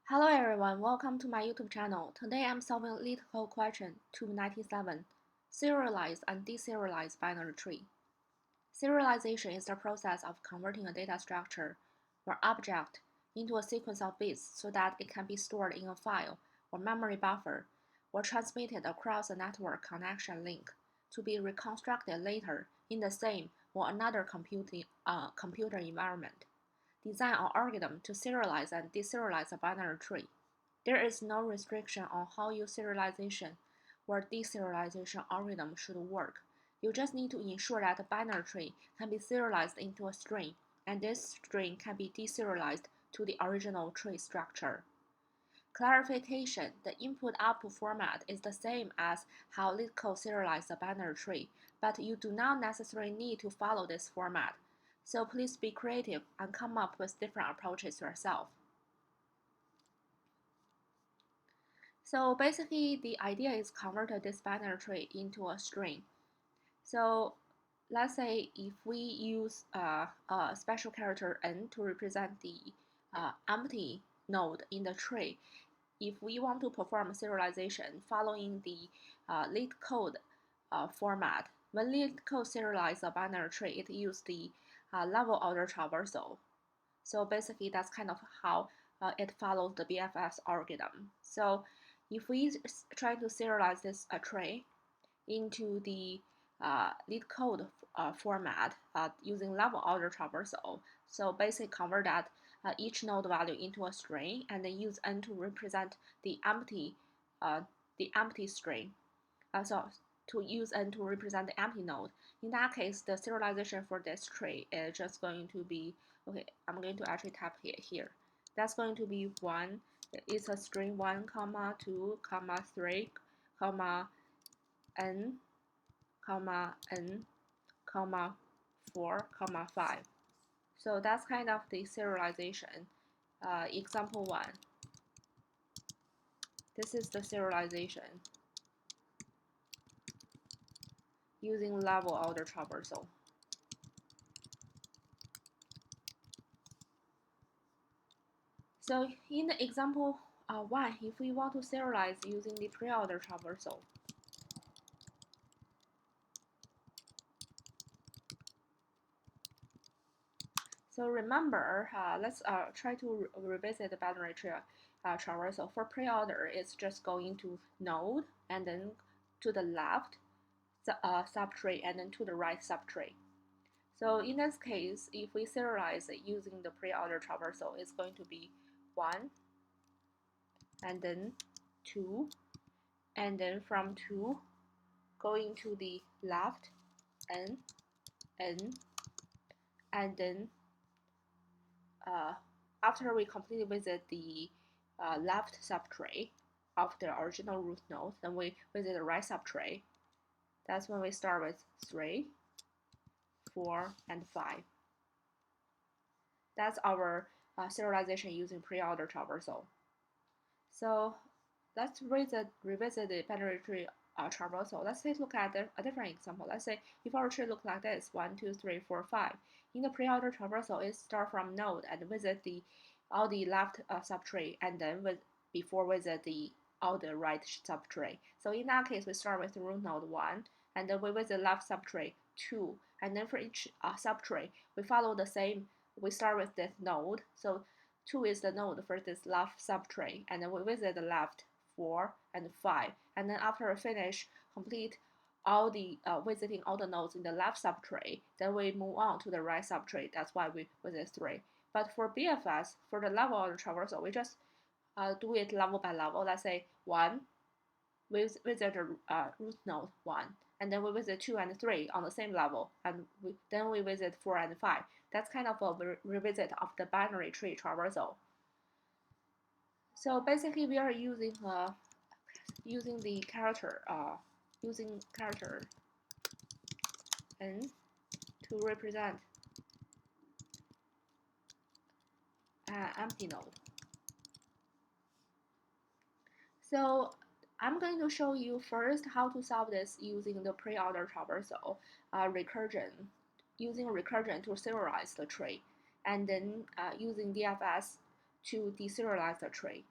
Hello everyone, welcome to my YouTube channel. Today I'm solving Leetcode question 297, Serialize and Deserialize binary tree. Serialization is the process of converting a data structure or object into a sequence of bits so that it can be stored in a file or memory buffer or transmitted across a network connection link to be reconstructed later in the same or another computer environment. Design an algorithm to serialize and deserialize a binary tree. There is no restriction on how your serialization or deserialization algorithm should work. You just need to ensure that the binary tree can be serialized into a string, and this string can be deserialized to the original tree structure. Clarification: the input-output format is the same as how Leetcode serialized a binary tree, but you do not necessarily need to follow this format. So please be creative and come up with different approaches yourself. So basically, the idea is convert this binary tree into a string. So let's say if we use a special character n to represent the empty node in the tree, if we want to perform serialization following the Leetcode format, when Leetcode serializes a binary tree, it uses the level order traversal. So basically, that's kind of how it follows the BFS algorithm. So if we try to serialize this tree into the Leetcode format using level order traversal, so basically convert that each node value into a string and then use n to represent the empty string. So to use n to represent the empty node. In that case, the serialization for this tree is just going to be, okay, I'm going to actually type here. That's going to be 1, it's a string 1, comma 2, comma 3, comma n, comma n, comma 4, comma 5. So that's kind of the serialization. Example 1. This is the serialization using level order traversal. So in the example 1, if we want to serialize using the pre-order traversal, so remember, let's try to revisit the binary tree traversal. For pre-order, it's just going to node and then to the left subtree and then to the right subtree. So in this case, if we serialize it using the pre-order traversal, it's going to be 1 and then 2 and then from 2 going to the left n and then after we completely visit the left subtree of the original root node, then we visit the right subtree. That's when we start with 3, 4, and 5. That's our serialization using pre-order traversal. So let's revisit the binary tree traversal. Let's take a look at a different example. Let's say if our tree looks like this, 1, 2, 3, 4, 5. In the pre-order traversal, it starts from node and visit all the left subtree, and then before visit all the right subtree. So in that case, we start with the root node 1, and then we visit left subtree 2, and then for each subtree, we follow the same. We start with this node. So 2 is the node for this left subtree, and then we visit the left 4 and 5, and then after we finish complete all the visiting all the nodes in the left subtree, then we move on to the right subtree. That's why we visit 3. But for BFS, for the level of the traversal, we just do it level by level. Let's say 1, we visit the root node 1, and then we visit 2 and 3 on the same level, and then we visit 4 and 5. That's kind of a revisit of the binary tree traversal. So basically, we are using the character n to represent an empty node. So I'm going to show you first how to solve this using the pre-order traversal recursion, using recursion to serialize the tree, and then using DFS to deserialize the tree.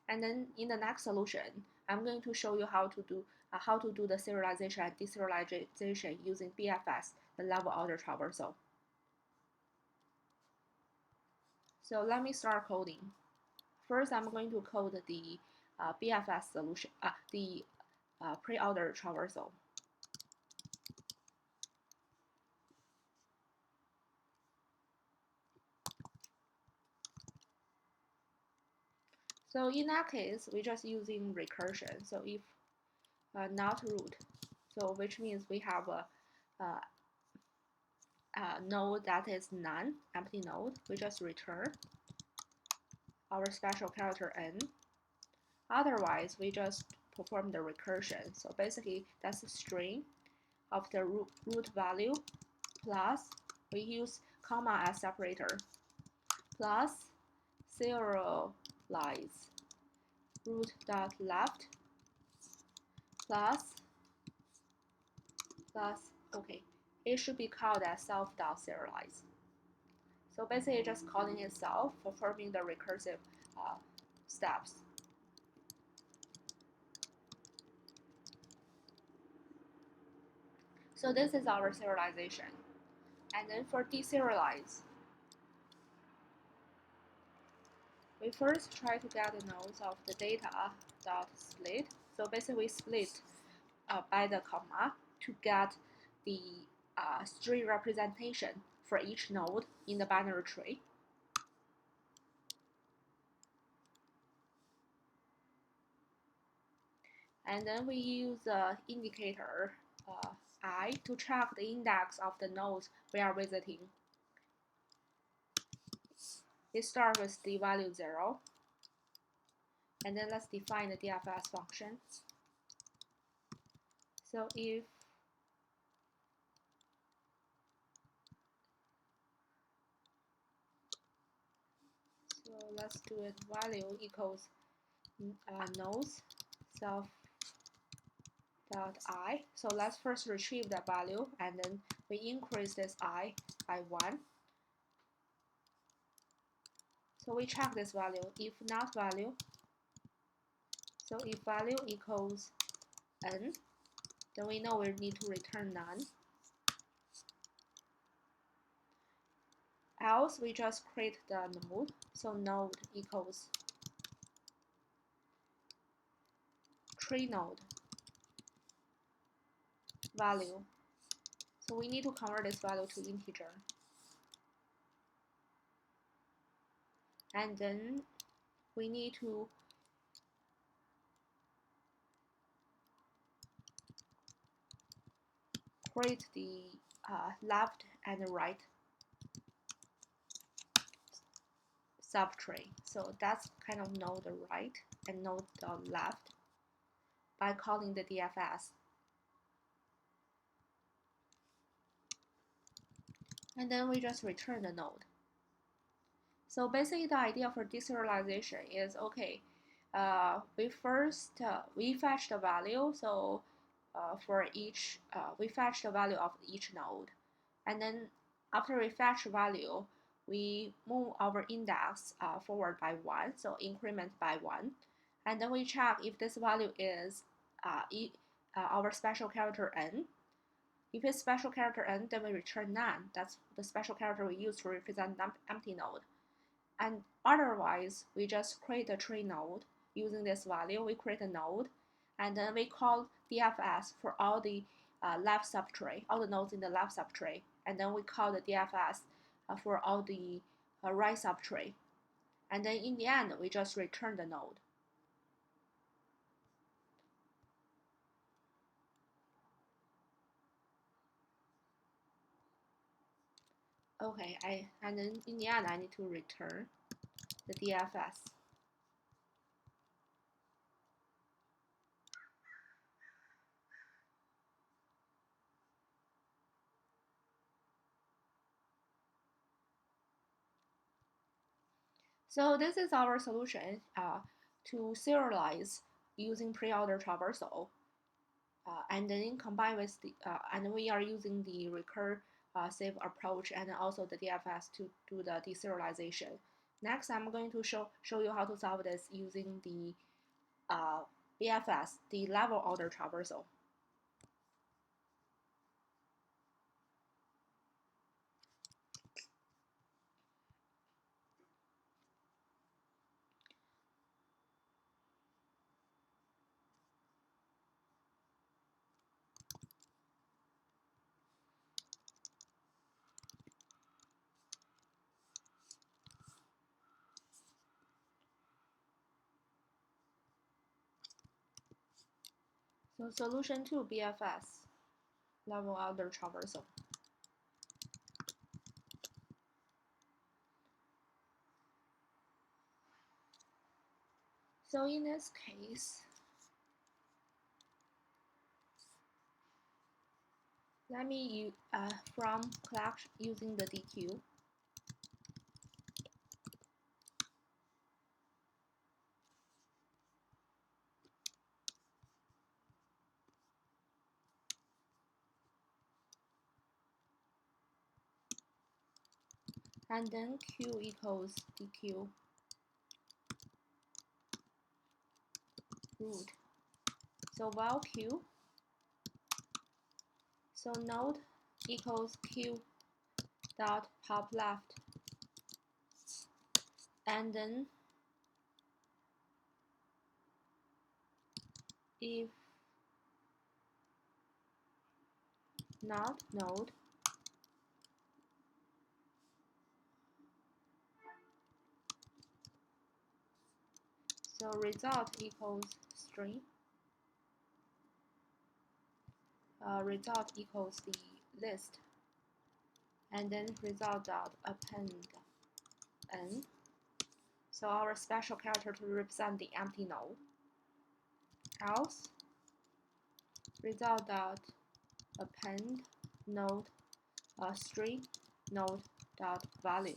And then in the next solution, I'm going to show you how to do the serialization and deserialization using BFS, the level order traversal. So let me start coding. First, I'm going to code the BFS solution, the pre-order traversal. So in that case, we're just using recursion. So if not root, so which means we have a node that is none, empty node, we just return our special character n. Otherwise, we just perform the recursion. So basically, that's a string of the root value plus, we use comma as separator, plus serialize root.left plus, okay, it should be called as self.serialize. So basically just calling itself, performing the recursive steps. So this is our serialization. And then for deserialize, we first try to get the nodes of the data dot split. So basically we split by the comma to get the string representation for each node in the binary tree. And then we use the indicator I to check the index of the nodes we are visiting. It starts with the value 0. And then let's define the DFS function. So let's do it value equals nodes self dot I. So let's first retrieve that value and then we increase this I by 1. So we check this value. If not value, so if value equals n, then we know we need to return none. Else we just create the node. So node equals tree node value. So we need to convert this value to integer. And then we need to create the left and right subtree. So that's kind of node right and node left by calling the DFS. And then we just return the node. So basically the idea for deserialization is, okay, we first, we fetch the value, so for each, we fetch the value of each node. And then after we fetch value, we move our index forward by 1, so increment by 1. And then we check if this value is our special character n. If it's special character n, then we return none. That's the special character we use to represent the empty node. And otherwise, we just create a tree node using this value. We create a node, and then we call DFS for all the left subtree, all the nodes in the left subtree, and then we call the DFS for all the right subtree. And then in the end, we just return the node. Okay, and then in the end, I need to return the DFS. So this is our solution to serialize using pre-order traversal. And then combine with the, and we are using the recursive approach and also the DFS to do the deserialization. Next, I'm going to show you how to solve this using the BFS, the level order traversal. So solution 2, BFS, level order traversal. So in this case, let me use from collection using the DQ. And then Q equals DQ root. So while Q, so node equals Q dot pop left, and then if not node, so result equals string, result equals the list, and then result dot append n. So our special character to represent the empty node. Else result dot append node string node dot value,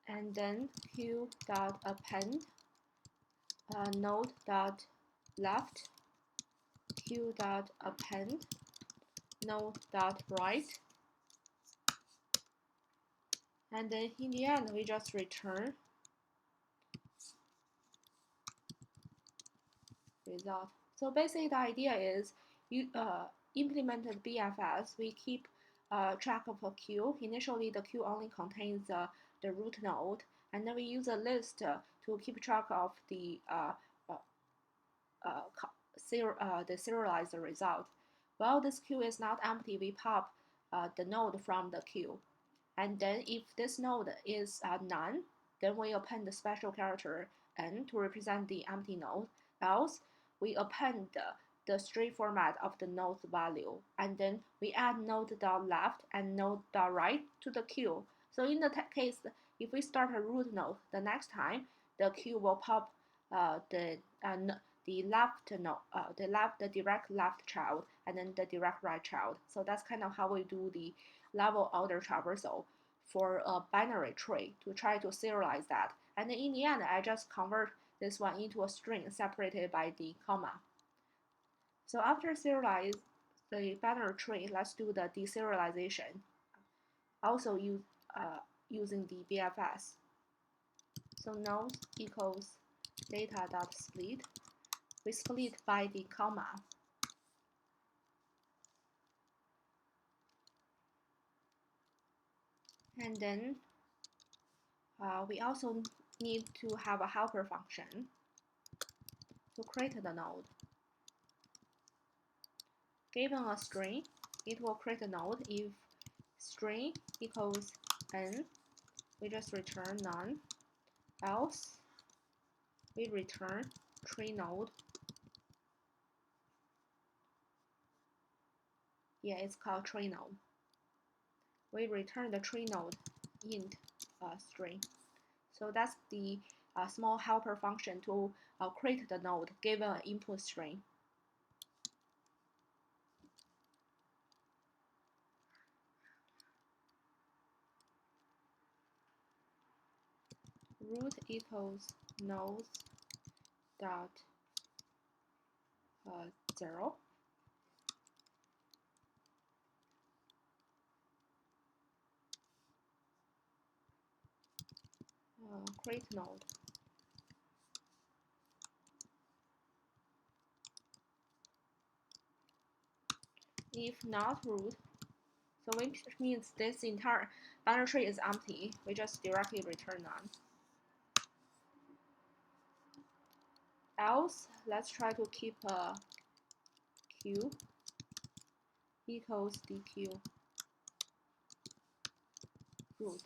and then Q dot append node dot left, Q dot append node dot right, and then in the end we just return result. So basically the idea is you implemented BFS, we keep track of a queue. Initially the queue only contains the root node, and then we use a list to keep track of the the serialized result. While this queue is not empty, we pop the node from the queue. And then if this node is none, then we append the special character n to represent the empty node. Else, we append the string format of the node's value, and then we add node.left and node.right to the queue. So in the case, if we start a root node, the next time the queue will pop the left node, the direct left child, and then the direct right child. So that's kind of how we do the level order traversal for a binary tree to try to serialize that. And then in the end, I just convert this one into a string separated by the comma. So after serialize the binary tree, let's do the deserialization. Also using the BFS. So node equals data.split. We split by the comma. And then we also need to have a helper function to create the node. Given a string, it will create a node if string equals n, we just return none. Else, we return tree node. Yeah, it's called tree node. We return the tree node int string. So that's the small helper function to create the node given an input string. Root equals nodes dot 0. create node. If not root, so which means this entire binary tree is empty, we just directly return none. Else, let's try to keep a q equals dq root.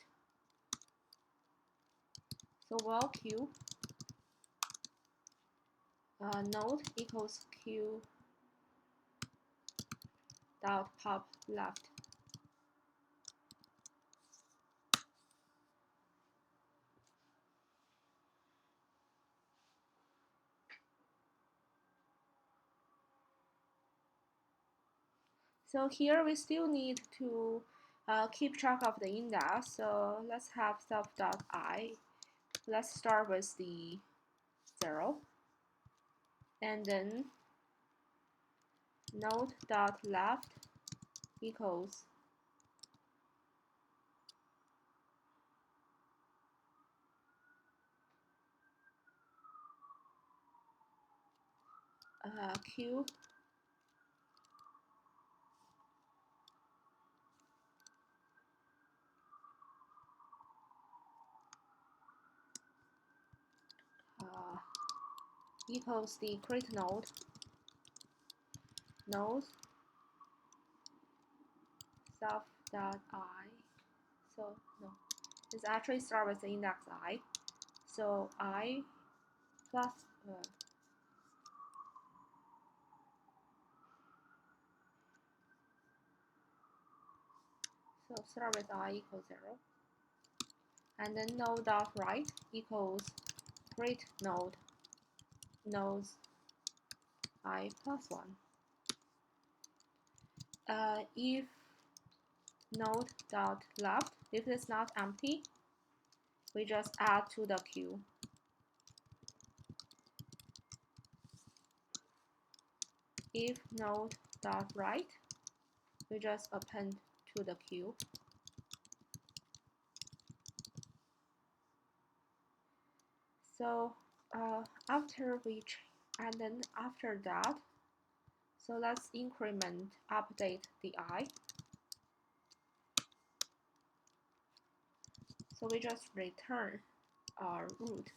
So while q node equals q dot pop left. So here we still need to keep track of the index. So let's have self.I. Let's start with the 0. And then node.left equals q equals the create node self.I. So no, it's actually start with the index I. So I plus so start with I equals 0. And then node.right equals create node nodes I plus 1. If node.left, if it's not empty, we just add to the queue. If node.right, we just append to the queue. So after and then after that, so let's increment, update the I. So we just return our root.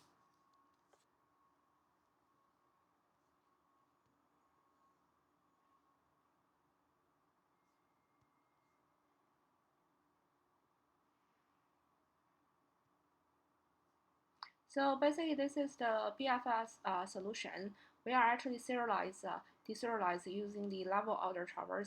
So basically, this is the BFS solution. We are actually deserialize using the level order traversal.